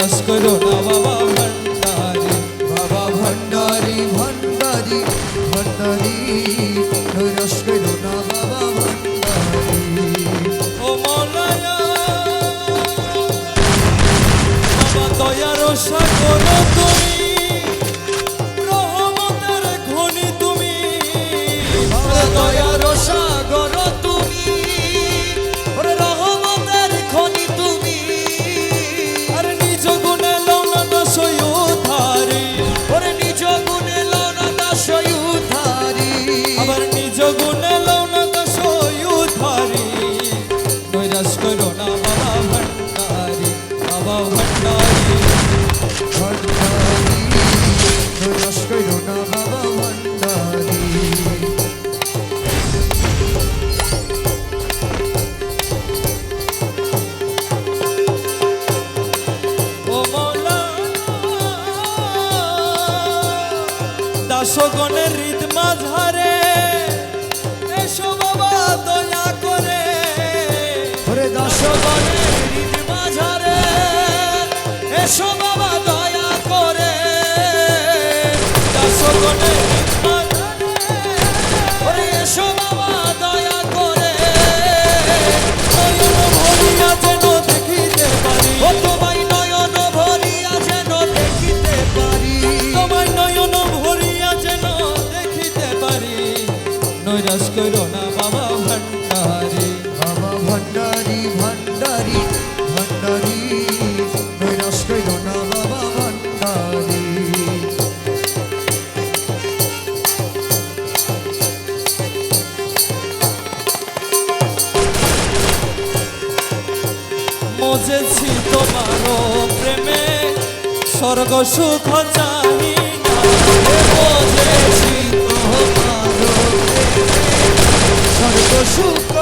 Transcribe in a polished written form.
নৈরাশ করো না বাবা ভান্ডারি, বাবা ভান্ডারি ভান্ডারি ভান্ডারি নৈরাশ করো না বাবা ভান্ডারি। ও মৌলায়া বাবা দয়ার সাগর তুমি, রহমতের খনি তুমি, বাবা দয়ার সাগর তুমি, ওরে রহমতের খনি তুমি। আর নিজ গুণে লও না দাসই উদ্ধারি, ওরে নিজ গুণে লও না দাসই উদ্ধারি। আবার নিজ গুণে লও না দাসই উদ্ধারি। নৈরাশ করো না বাবা ভান্ডারি, বাবা ভান্ডারি। ভান্ডারি নৈরাশ করো না বাবা ভান্ডারি। ও মৌলা দাসগণের হৃদ মাঝারে এসো বাবা দয়া করে। ওরে দাসগণের হৃদ মাঝারে এসো বাবা দয়া করে। দাসগণের হৃদ মাঝারে ওরে এসো বাবা দয়া করে। নয়ন ভরিয়া যেন দেখিতে পারি, ও তোমায় নয়ন ভরিয়া যেন দেখিতে পারি। তোমায় নয়ন ভরিয়া যেন দেখিতে পারি। নৈরাশ করো না বাবা ভান্ডারি, বাবা ভান্ডারি ভান্ডারি ভান্ডারি নৈরাশ করো না বাবা ভান্ডারি। মজেছি তোমারও প্রেমে স্বর্গ সুখ চাহি না। মজেছি তোমারো প্রেমে স্বর্গ সুখ